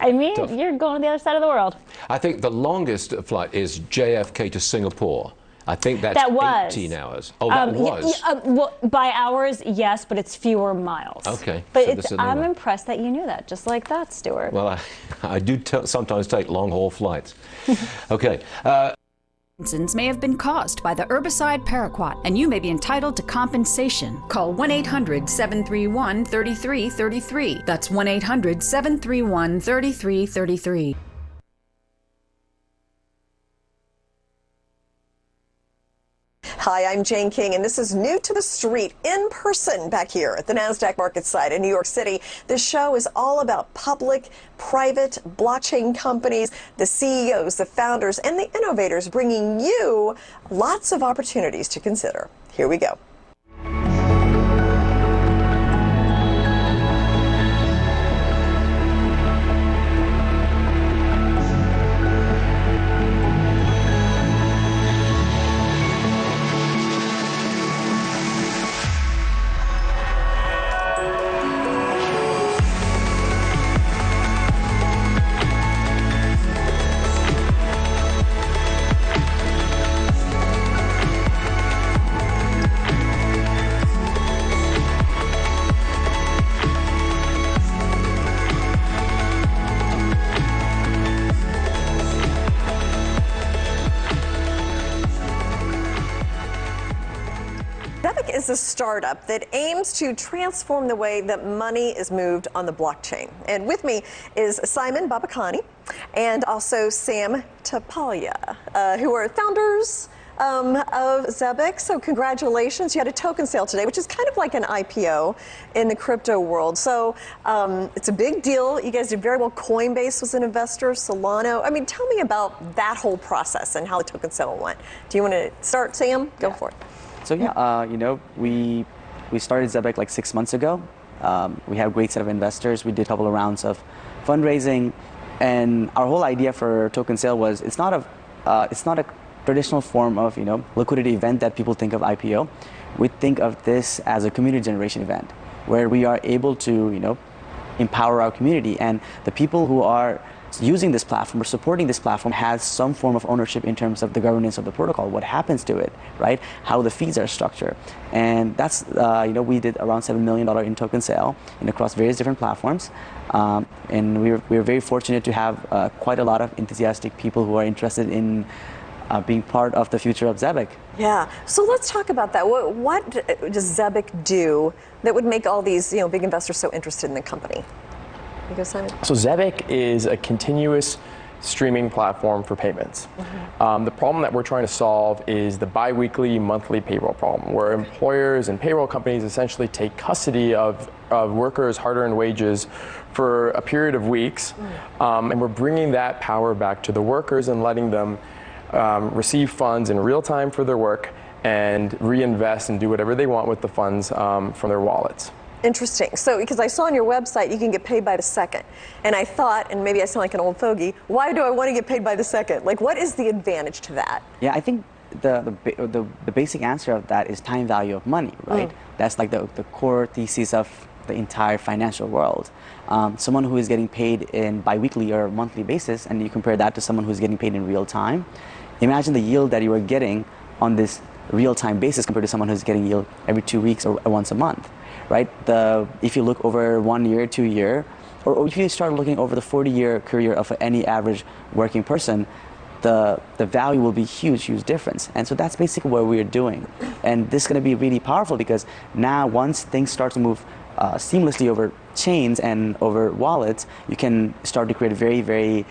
I mean, Tough. you're going to the other side of the world. I think the longest flight is JFK to Singapore. I think that's 18 hours. Oh, that was? Well, by hours, yes, but it's fewer miles. Okay. But so I'm impressed that you knew that, just like that, Stuart. Well, I do sometimes take long-haul flights. Okay. Parkinson's may have been caused by the herbicide paraquat, and you may be entitled to compensation. Call 1-800-731-3333. That's 1-800-731-3333. Hi, I'm Jane King, and this is New to the Street, in person back here at the NASDAQ market site in New York City. This show is all about public, private blockchain companies, the CEOs, the founders, and the innovators, bringing you lots of opportunities to consider. Here we go. Zebec is a startup that aims to transform the way that money is moved on the blockchain. And with me is Simon Babakani and also Sam Tapalia, who are founders of Zebec. So congratulations. You had a token sale today, which is kind of like an IPO in the crypto world. So it's a big deal. You guys did very well. Coinbase was an investor, Solano. I mean, tell me about that whole process and how the token sale went. Do you want to start, Sam? Go for it. So yeah, you know, we started Zebec like 6 months ago. We have a great set of investors. We did a couple of rounds of fundraising, and our whole idea for token sale was it's not a traditional form of liquidity event that people think of IPO. We think of this as a community generation event where we are able to empower our community, and the people who are using this platform or supporting this platform has some form of ownership in terms of the governance of the protocol, what happens to it, right? How the fees are structured. And that's, we did around $7 million in token sale across various different platforms. And we were very fortunate to have quite a lot of enthusiastic people who are interested in being part of the future of Zebec. Yeah, so let's talk about that. What does Zebec do that would make all these big investors so interested in the company? So Zebec is a continuous streaming platform for payments. Mm-hmm. The problem that we're trying to solve is the biweekly, monthly payroll problem, where employers and payroll companies essentially take custody of workers' hard-earned wages for a period of weeks, and we're bringing that power back to the workers and letting them receive funds in real time for their work and reinvest and do whatever they want with the funds from their wallets. Interesting. So, because I saw on your website you can get paid by the second, and I thought, and maybe I sound like an old fogey, why do I want to get paid by the second? Like, what is the advantage to that? Yeah, I think the basic answer of that is time value of money, right? That's like the core thesis of the entire financial world. Someone who is getting paid in biweekly or monthly basis, and you compare that to someone who's getting paid in real time, imagine the yield that you are getting on this real-time basis compared to someone who's getting yield every 2 weeks or once a month. Right? If you look over 1 year, 2 year, or if you start looking over the 40-year career of any average working person, the value will be huge difference. And so that's basically what we're doing. And this is going to be really powerful because now once things start to move seamlessly over chains and over wallets, you can start to create very, very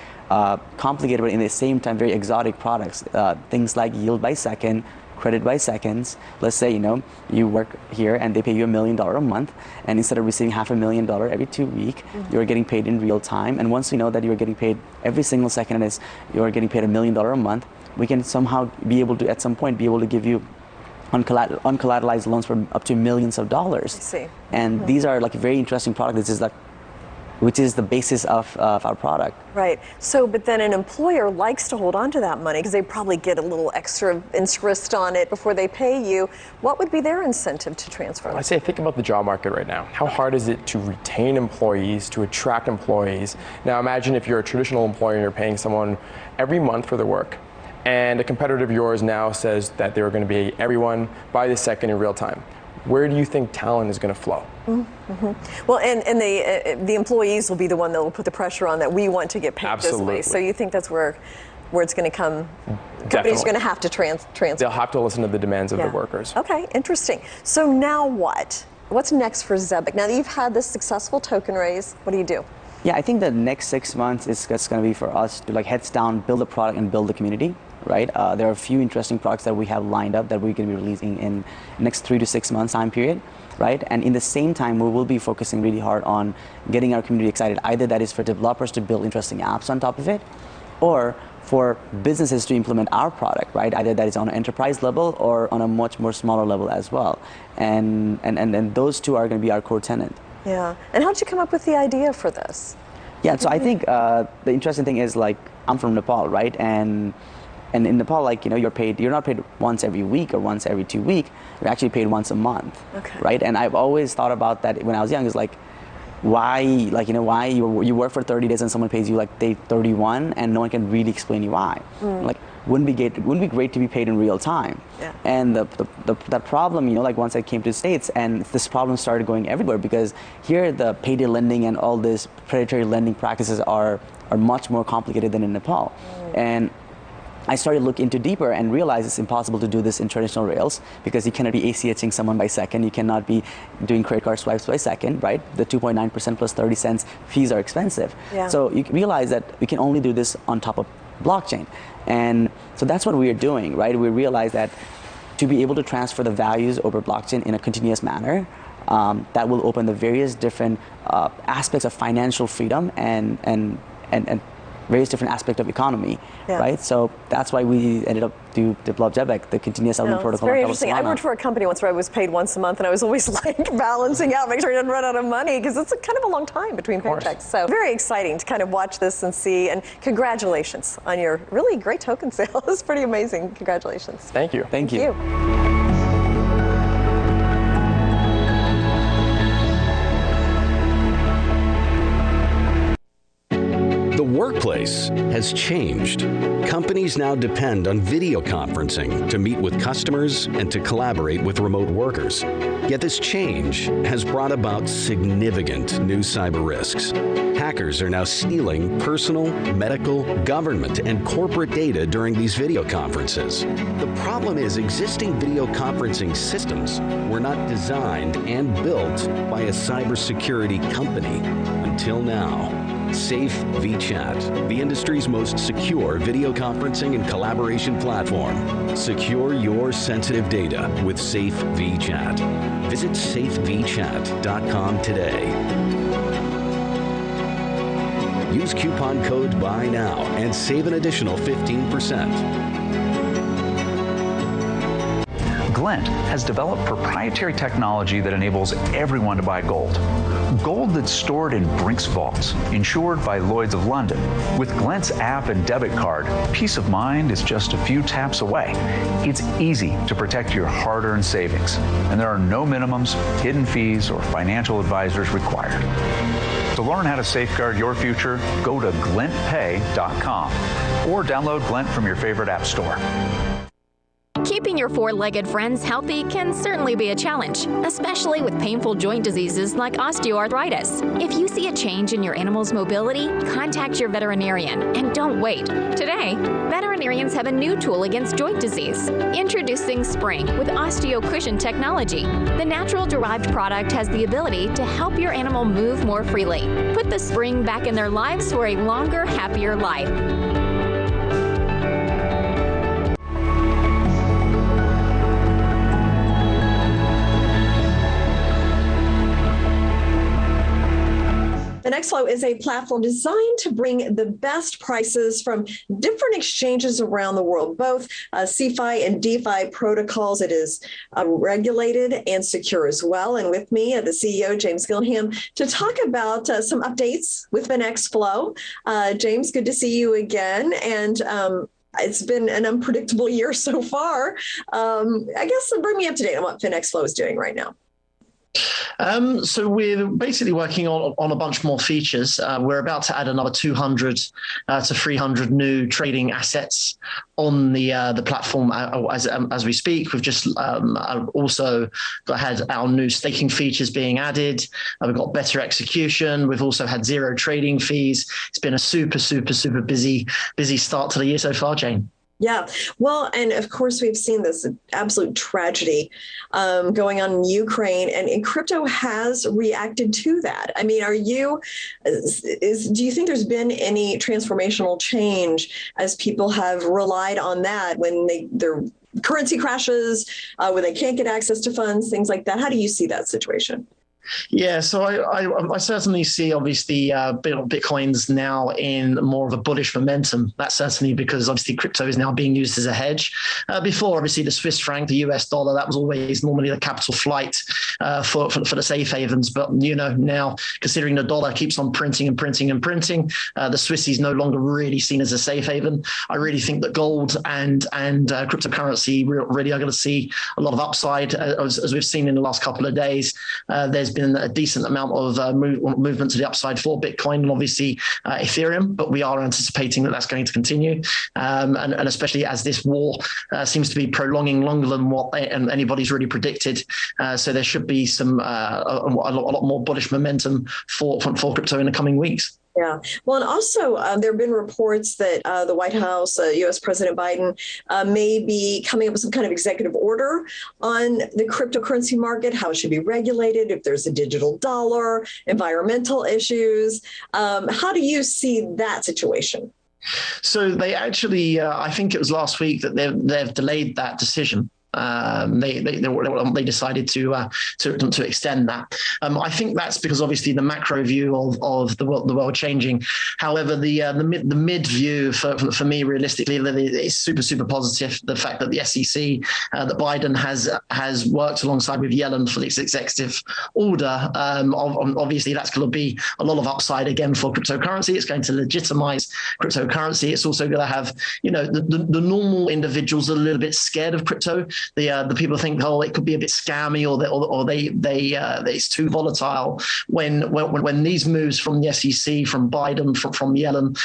complicated, but in the same time, very exotic products. Things like yield by second, credit by seconds. Let's say you work here and they pay you $1 million a month, and instead of receiving $500,000 every 2 weeks, you're getting paid in real time. And once we know that you're getting paid every single second and you're getting paid $1 million a month, we can somehow be able to, at some point, be able to give you uncollateralized loans for up to millions of dollars. I see. And these are like a very interesting product. This is like which is the basis of our product. Right. So, but then an employer likes to hold on to that money because they probably get a little extra interest on it before they pay you. What would be their incentive to transfer? I say think about the job market right now. How hard is it to retain employees, to attract employees? Now imagine if you're a traditional employer and you're paying someone every month for their work, and a competitor of yours now says that they're going to pay everyone by the second in real time. Where do you think talent is going to flow? Mm-hmm. Well, and the employees will be the one that will put the pressure on that we want to get paid this way. So you think that's where it's going to come? Definitely. Companies are going to have to transfer. They'll have to listen to the demands of the workers. Okay, interesting. So now what? What's next for Zebec? Now that you've had this successful token raise, what do you do? Yeah, I think the next 6 months is going to be for us to heads down, build a product and build the community. Right? There are a few interesting products that we have lined up that we're going to be releasing in the next 3 to 6 months time period, right? And in the same time, we will be focusing really hard on getting our community excited. Either that is for developers to build interesting apps on top of it, or for businesses to implement our product, right? Either that is on an enterprise level or on a much more smaller level as well. And those two are going to be our core tenant. Yeah. And how did you come up with the idea for this? Yeah. So I think the interesting thing is I'm from Nepal, right? And in Nepal, you're not paid once every week or once every 2 weeks. You're actually paid once a month, right? And I've always thought about that when I was young. Is why you work for 30 days and someone pays you day 31 and no one can really explain you why. Wouldn't be great to be paid in real time. Yeah. And that problem, once I came to the States, and this problem started going everywhere because here the payday lending and all this predatory lending practices are much more complicated than in Nepal. And I started to look into deeper and realized it's impossible to do this in traditional rails because you cannot be ACHing someone by second. You cannot be doing credit card swipes by second, right? The 2.9% plus 30 cents fees are expensive. Yeah. So you realize that we can only do this on top of blockchain. And so that's what we are doing, right? We realize that to be able to transfer the values over blockchain in a continuous manner, that will open the various different aspects of financial freedom and various different aspects of economy, right? So that's why we ended up to develop Zebec, the continuous settlement protocol. It's very interesting. I worked for a company once where I was paid once a month, and I was always balancing out, making sure I didn't run out of money because it's kind of a long time between paychecks. So very exciting to kind of watch this and see. And congratulations on your really great token sale. It's pretty amazing. Congratulations. Thank you. Thank you. The workplace has changed. Companies now depend on video conferencing to meet with customers and to collaborate with remote workers. Yet this change has brought about significant new cyber risks. Hackers are now stealing personal, medical, government, and corporate data during these video conferences. The problem is existing video conferencing systems were not designed and built by a cybersecurity company until now. Safe vChat, the industry's most secure video conferencing and collaboration platform. Secure your sensitive data with Safe vChat. Visit safevchat.com today. Use coupon code BUYNOW and save an additional 15%. Glint has developed proprietary technology that enables everyone to buy gold. Gold that's stored in Brink's vaults, insured by Lloyd's of London. With Glint's app and debit card, peace of mind is just a few taps away. It's easy to protect your hard-earned savings, and there are no minimums, hidden fees, or financial advisors required. To learn how to safeguard your future, go to glintpay.com or download Glint from your favorite app store. Keeping your four-legged friends healthy can certainly be a challenge, especially with painful joint diseases like osteoarthritis. If you see a change in your animal's mobility, contact your veterinarian and don't wait. Today, veterinarians have a new tool against joint disease. Introducing Spring with OsteoCushion technology. The natural-derived product has the ability to help your animal move more freely. Put the spring back in their lives for a longer, happier life. FinxFlo is a platform designed to bring the best prices from different exchanges around the world, both CeFi and DeFi protocols. It is regulated and secure as well. And with me, the CEO, James Gillingham, to talk about some updates with FinxFlo. James, good to see you again. And it's been an unpredictable year so far. I guess bring me up to date on what FinxFlo is doing right now. So we're basically working on a bunch more features. We're about to add another 200 to 300 new trading assets on the platform as we speak. We've just also had our new staking features being added. We've got better execution. We've also had zero trading fees. It's been a super busy start to the year so far, Jane. Yeah, well, and of course, we've seen this absolute tragedy going on in Ukraine, and crypto has reacted to that. I mean, do you think there's been any transformational change as people have relied on that when their currency crashes, when they can't get access to funds, things like that? How do you see that situation? Yeah, so I certainly see, obviously, Bitcoin's now in more of a bullish momentum. That's certainly because, obviously, crypto is now being used as a hedge. Before, obviously, the Swiss franc, the US dollar, that was always normally the capital flight for the safe havens. But, now, considering the dollar keeps on printing, the Swiss is no longer really seen as a safe haven. I really think that gold and cryptocurrency really are going to see a lot of upside, as we've seen in the last couple of days. There's been a decent amount of movement to the upside for Bitcoin and obviously Ethereum, but we are anticipating that that's going to continue, and especially as this war seems to be prolonging longer than what anybody's really predicted. So there should be a lot more bullish momentum for crypto in the coming weeks. Yeah. Well, and also there have been reports that the White House, U.S. President Biden, may be coming up with some kind of executive order on the cryptocurrency market, how it should be regulated, if there's a digital dollar, environmental issues. How do you see that situation? So they actually, I think it was last week that they've delayed that decision. They decided to extend that. I think that's because obviously the macro view of the world changing. However, the mid view for me realistically is super positive. The fact that the SEC that Biden has worked alongside with Yellen for this executive order. Obviously, that's going to be a lot of upside again for cryptocurrency. It's going to legitimize cryptocurrency. It's also going to have the normal individuals a little bit scared of crypto. The people think, it could be a bit scammy, or it's too volatile. When these moves from the SEC, from Biden, from Yellen,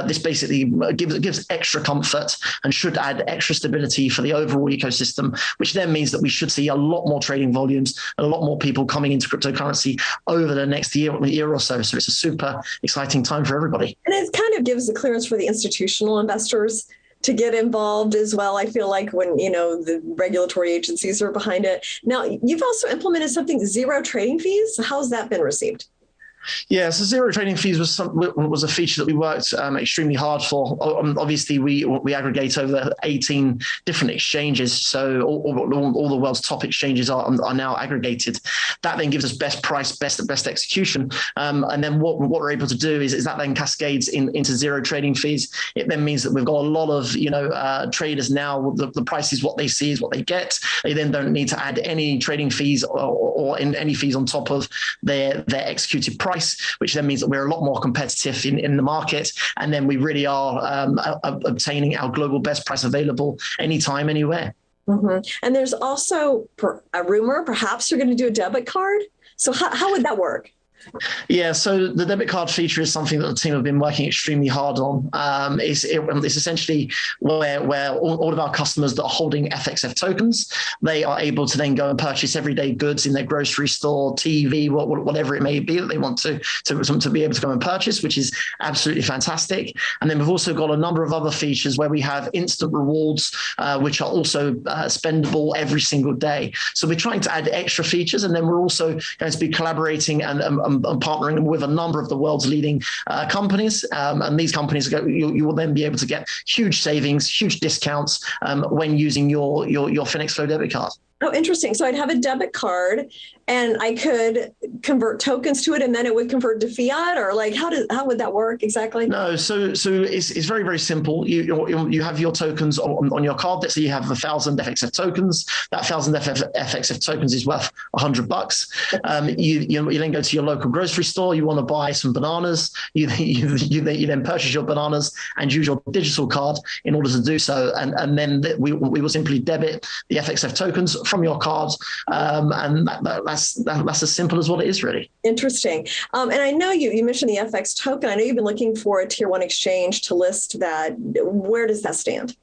this basically gives extra comfort and should add extra stability for the overall ecosystem, which then means that we should see a lot more trading volumes and a lot more people coming into cryptocurrency over the next year or so. So it's a super exciting time for everybody. And it kind of gives the clearance for the institutional investors to get involved as well. I feel like when, the regulatory agencies are behind it. Now, you've also implemented something, zero trading fees. How's that been received? Yeah, so zero trading fees was a feature that we worked extremely hard for. Obviously, we aggregate over 18 different exchanges, so all the world's top exchanges are now aggregated. That then gives us best price, best execution, and then what we're able to do is that then cascades into zero trading fees. It then means that we've got a lot of traders now. The price is what they see, is what they get. They then don't need to add any trading fees or any fees on top of their executed price, which then means that we're a lot more competitive in the market. And then we really are obtaining our global best price available anytime, anywhere. Mm-hmm. And there's also a rumor, perhaps you're going to do a debit card. So how would that work? Yeah, so the debit card feature is something that the team have been working extremely hard on. It's essentially where all of our customers that are holding FXF tokens, they are able to then go and purchase everyday goods in their grocery store, TV, whatever it may be that they want to be able to go and purchase, which is absolutely fantastic. And then we've also got a number of other features where we have instant rewards, which are also spendable every single day. So we're trying to add extra features, and then we're also going to be collaborating and partnering with a number of the world's leading companies. And these companies, you will then be able to get huge savings, huge discounts when using your FinxFlo debit card. Oh, interesting. So I'd have a debit card and I could convert tokens to it and then it would convert to fiat, or like how would that work exactly? No, so it's very, very simple. You have your tokens on your card. Let's say you have 1,000 FXF tokens. That 1,000 FXF tokens is worth $100. You then go to your local grocery store. You want to buy some bananas. You then purchase your bananas and use your digital card in order to do so. And then we will simply debit the FXF tokens from your cards, and that's as simple as what it is, really. Interesting. And I know you mentioned the FX token. I know you've been looking for a tier 1 exchange to list that. Where does that stand?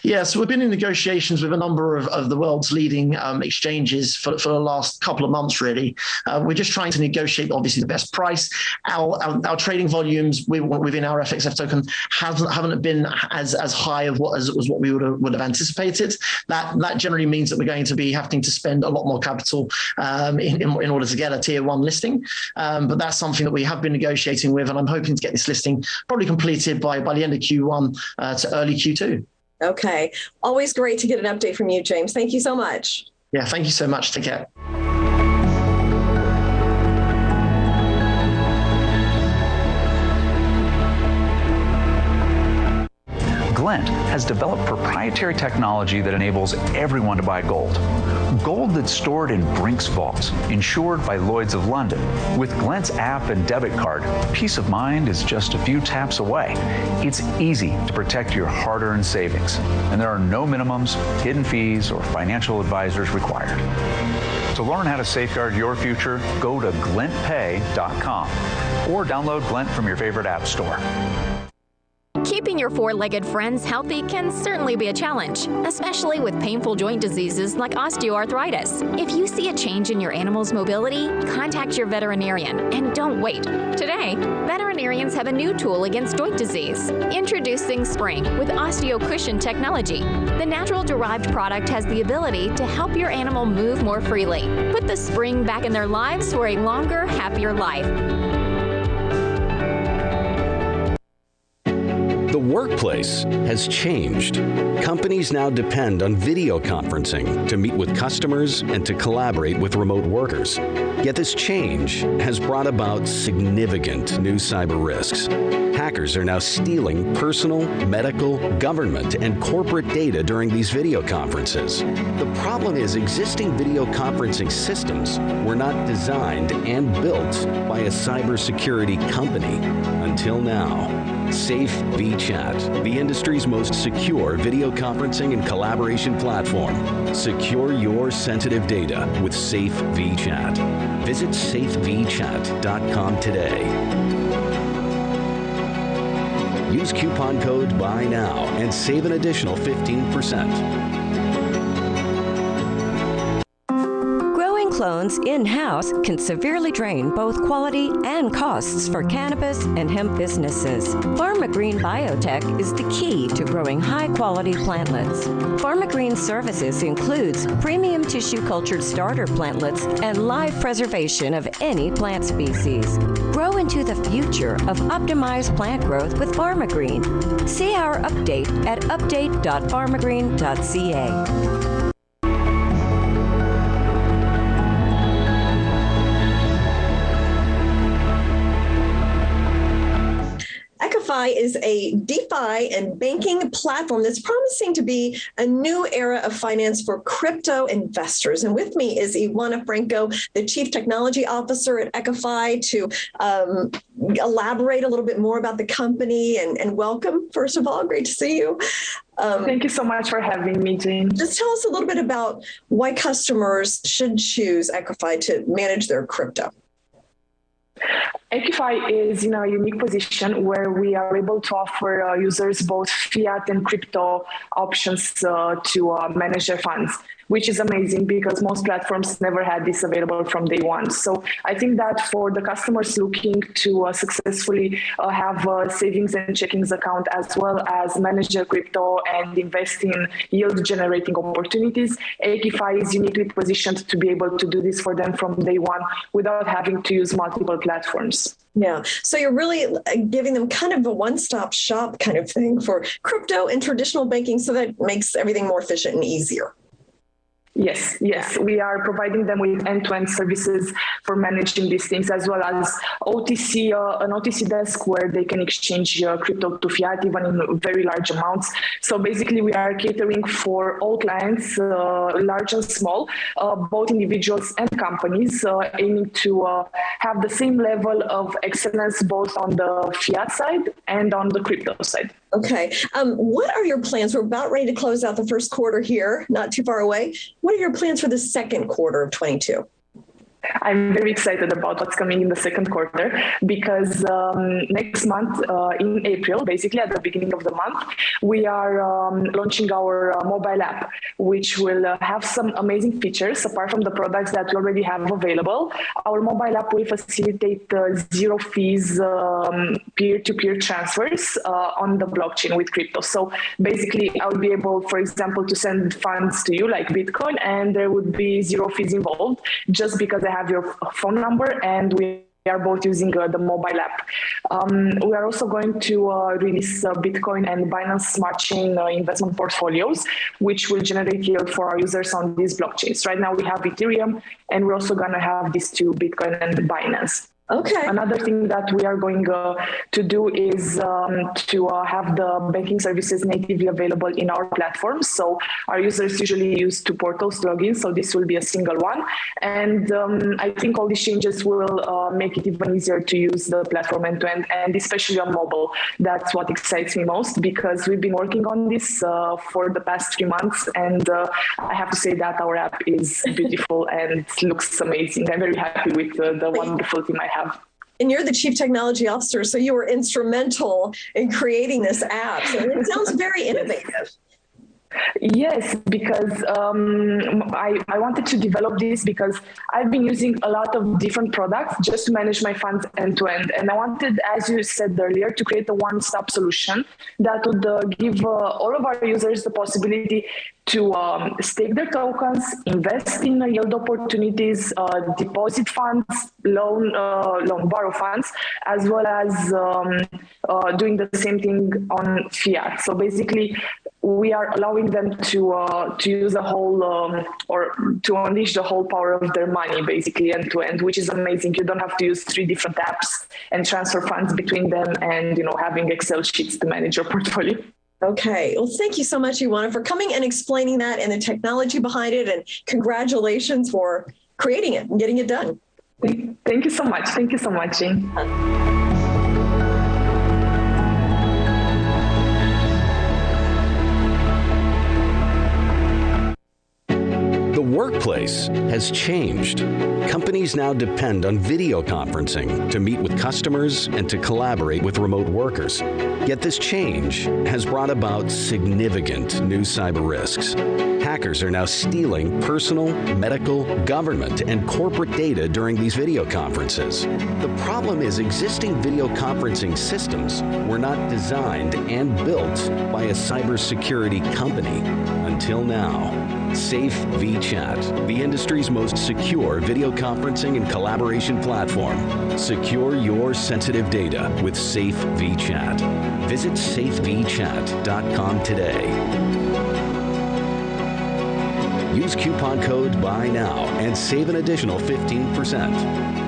Yeah, so we've been in negotiations with a number of the world's leading exchanges for the last couple of months, really. We're just trying to negotiate, obviously, the best price. Our trading volumes within our FXF token haven't been as high as what we would have anticipated. That generally means that we're going to be having to spend a lot more capital in order to get a tier 1 listing. But that's something that we have been negotiating with, and I'm hoping to get this listing probably completed by the end of Q1 to early Q2. Okay. Always great to get an update from you, James. Thank you so much. Yeah, thank you so much. Take care. Glent has developed proprietary technology that enables everyone to buy gold. Gold that's stored in Brinks vaults, insured by Lloyd's of London. With Glent's app and debit card, peace of mind is just a few taps away. It's easy to protect your hard-earned savings, and there are no minimums, hidden fees, or financial advisors required. To learn how to safeguard your future, go to glentpay.com or download Glent from your favorite app store. Keeping your four-legged friends healthy can certainly be a challenge, especially with painful joint diseases like osteoarthritis. If you see a change in your animal's mobility, contact your veterinarian and don't wait. Today, veterinarians have a new tool against joint disease. Introducing Spring with OsteoCushion technology. The natural-derived product has the ability to help your animal move more freely. Put the spring back in their lives for a longer, happier life. The workplace has changed. Companies now depend on video conferencing to meet with customers and to collaborate with remote workers. Yet this change has brought about significant new cyber risks. Hackers are now stealing personal, medical, government, and corporate data during these video conferences. The problem is existing video conferencing systems were not designed and built by a cybersecurity company until now. Safe VChat, the industry's most secure video conferencing and collaboration platform. Secure your sensitive data with Safe VChat. Visit safevchat.com today. Use coupon code BUYNOW and save an additional 15%. Clones in-house can severely drain both quality and costs for cannabis and hemp businesses. PharmaGreen Biotech is the key to growing high-quality plantlets. PharmaGreen services includes premium tissue-cultured starter plantlets and live preservation of any plant species. Grow into the future of optimized plant growth with PharmaGreen. See our update at update.pharmagreen.ca. EqiFi is a DeFi and banking platform that's promising to be a new era of finance for crypto investors. And with me is Iwana Franco, the Chief Technology Officer at EqiFi, to elaborate a little bit more about the company and welcome, first of all. Great to see you. Thank you so much for having me, Jane. Just tell us a little bit about why customers should choose EqiFi to manage their crypto. EqiFi is in a unique position where we are able to offer users both fiat and crypto options to manage their funds, which is amazing because most platforms never had this available from day one. So I think that for the customers looking to successfully have a savings and checkings account, as well as manage their crypto and invest in yield-generating opportunities, EqiFi is uniquely positioned to be able to do this for them from day one without having to use multiple platforms. Yeah, so you're really giving them kind of a one-stop shop kind of thing for crypto and traditional banking, so that makes everything more efficient and easier. Yes, we are providing them with end-to-end services for managing these things, as well as OTC, an OTC desk where they can exchange crypto to fiat, even in very large amounts. So basically, we are catering for all clients, large and small, both individuals and companies, aiming to have the same level of excellence both on the fiat side and on the crypto side. Okay. What are your plans? We're about ready to close out the first quarter here, not too far away. What are your plans for the second quarter of 22? I'm very excited about what's coming in the second quarter because next month in April, basically at the beginning of the month, we are launching our mobile app, which will have some amazing features apart from the products that we already have available. Our mobile app will facilitate zero fees peer-to-peer transfers on the blockchain with crypto. So basically, I will be able, for example, to send funds to you like Bitcoin, and there would be zero fees involved just because I have your phone number and we are both using the mobile app. We are also going to release Bitcoin and Binance Smart Chain investment portfolios, which will generate yield for our users on these blockchains. Right now we have Ethereum, and we're also going to have these two, Bitcoin and Binance. Okay. Another thing that we are going to do is to have the banking services natively available in our platform. So our users usually use two portals to log in, so this will be a single one. And I think all these changes will make it even easier to use the platform end-to-end, and especially on mobile. That's what excites me most because we've been working on this for the past 3 months, and I have to say that our app is beautiful and looks amazing. I'm very happy with the wonderful team I have. And you're the Chief Technology Officer, so you were instrumental in creating this app. So it sounds very innovative. Yes, because I wanted to develop this because I've been using a lot of different products just to manage my funds end-to-end. And I wanted, as you said earlier, to create a one-stop solution that would give all of our users the possibility to stake their tokens, invest in yield opportunities, deposit funds, borrow funds, as well as doing the same thing on fiat. So basically, we are allowing them to use the whole or to unleash the whole power of their money, basically end to end, which is amazing. You don't have to use 3 different apps and transfer funds between them, and having Excel sheets to manage your portfolio. Okay. Well, thank you so much, Iwana, for coming and explaining that and the technology behind it. And congratulations for creating it and getting it done. Thank you so much. Thank you so much, Jane. The workplace has changed. Companies now depend on video conferencing to meet with customers and to collaborate with remote workers. Yet this change has brought about significant new cyber risks. Hackers are now stealing personal, medical, government, and corporate data during these video conferences. The problem is existing video conferencing systems were not designed and built by a cybersecurity company until now. Safe vChat, the industry's most secure video conferencing and collaboration platform. Secure your sensitive data with Safe vChat. Visit safevchat.com today. Use coupon code BUYNOW and save an additional 15%.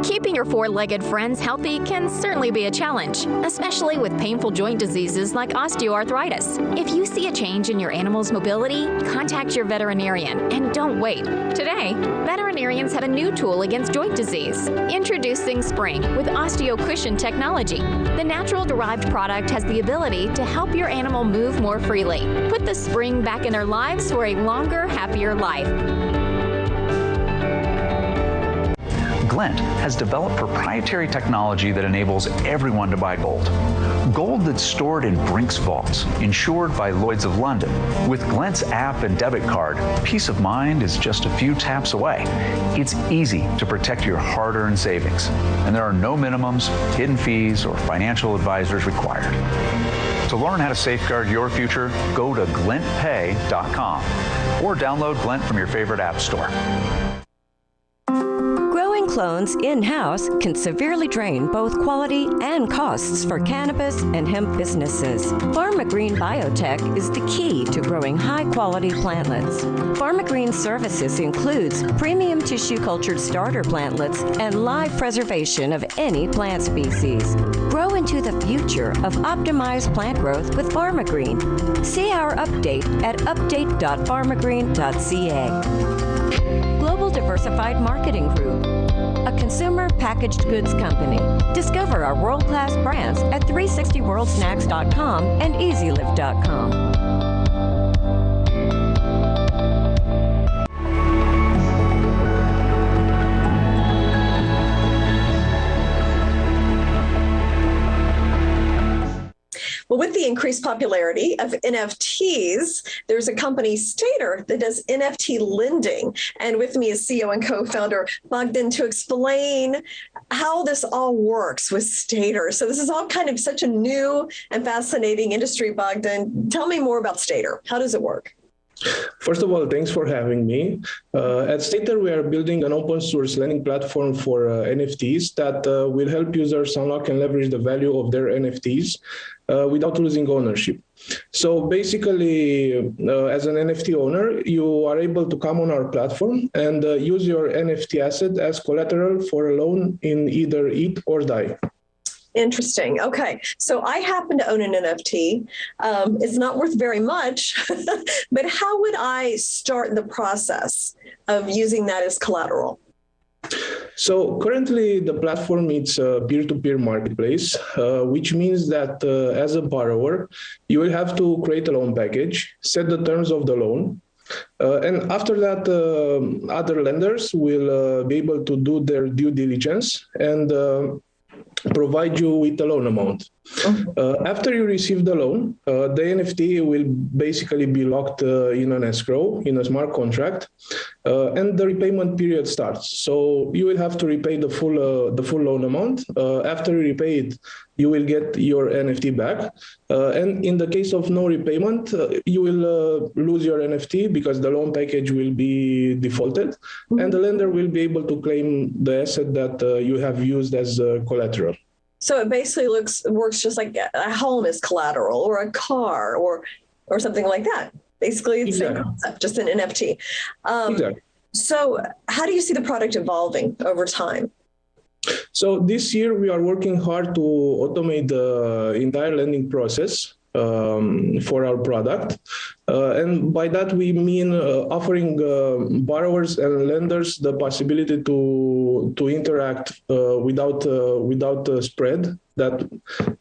Keeping your four-legged friends healthy can certainly be a challenge, especially with painful joint diseases like osteoarthritis. If you see a change in your animal's mobility, contact your veterinarian and don't wait. Today, veterinarians have a new tool against joint disease. Introducing Spring with OsteoCushion technology. The natural-derived product has the ability to help your animal move more freely. Put the spring back in their lives for a longer, happier life. Glint has developed proprietary technology that enables everyone to buy gold. Gold that's stored in Brink's vaults, insured by Lloyd's of London. With Glint's app and debit card, peace of mind is just a few taps away. It's easy to protect your hard-earned savings, and there are no minimums, hidden fees, or financial advisors required. To learn how to safeguard your future, go to glintpay.com or download Glint from your favorite app store. Making clones in-house can severely drain both quality and costs for cannabis and hemp businesses. PharmaGreen Biotech is the key to growing high-quality plantlets. PharmaGreen services includes premium tissue-cultured starter plantlets and live preservation of any plant species. Grow into the future of optimized plant growth with PharmaGreen. See our update at update.pharmagreen.ca. Global Diversified Marketing Group, a consumer packaged goods company. Discover our world-class brands at 360worldsnacks.com and easylive.com. Well, with the increased popularity of NFTs, there's a company, STR, that does NFT lending. And with me is CEO and co-founder Bogdan to explain how this all works with STR. So this is all kind of such a new and fascinating industry, Bogdan. Tell me more about STR. How does it work? First of all, thanks for having me. At STR, we are building an open source lending platform for NFTs that will help users unlock and leverage the value of their NFTs without losing ownership. So basically, as an NFT owner, you are able to come on our platform and use your NFT asset as collateral for a loan in either eat or die. Interesting. Okay. So I happen to own an NFT. It's not worth very much, but how would I start the process of using that as collateral? So currently the platform is a peer-to-peer marketplace, which means that as a borrower, you will have to create a loan package, set the terms of the loan, and after that, other lenders will be able to do their due diligence and provide you with a loan amount. After you receive the loan, the NFT will basically be locked in an escrow, in a smart contract, and the repayment period starts. So you will have to repay the full loan amount. After you repay it, you will get your NFT back. And in the case of no repayment, you will lose your NFT because the loan package will be defaulted, and the lender will be able to claim the asset that you have used as collateral. So it basically works just like a home is collateral, or a car, or something like that. Basically, it's the same concept, just an NFT. Exactly. So how do you see the product evolving over time? So this year we are working hard to automate the entire lending process for our product. And by that we mean offering borrowers and lenders the possibility to interact without a spread that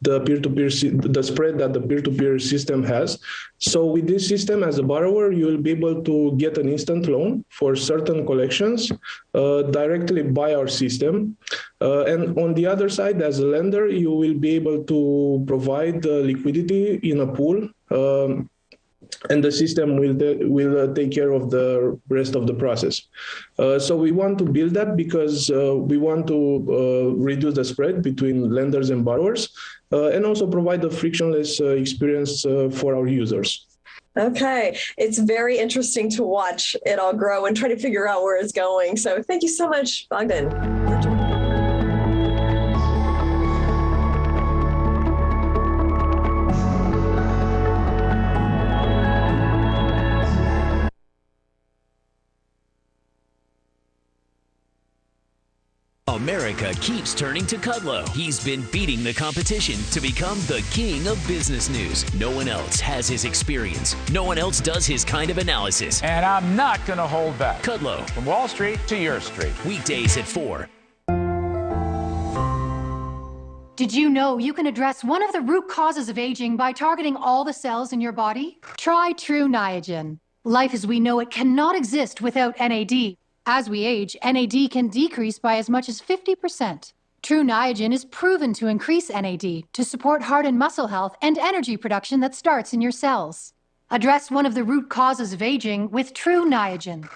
the spread that the peer-to-peer system has. So with this system, as a borrower, you will be able to get an instant loan for certain collections directly by our system. And on the other side, as a lender, you will be able to provide liquidity in a pool, and the system will take care of the rest of the process. So we want to build that because we want to reduce the spread between lenders and borrowers, and also provide a frictionless experience for our users. Okay, it's very interesting to watch it all grow and try to figure out where it's going. So thank you so much, Bogdan. America keeps turning to Kudlow. He's been beating the competition to become the king of business news. No one else has his experience. No one else does his kind of analysis. And I'm not going to hold back. Kudlow. From Wall Street to your street. Weekdays at 4. Did you know you can address one of the root causes of aging by targeting all the cells in your body? Try True Niagen. Life as we know it cannot exist without NAD. As we age, NAD can decrease by as much as 50%. True Niagen is proven to increase NAD to support heart and muscle health and energy production that starts in your cells. Address one of the root causes of aging with True Niagen.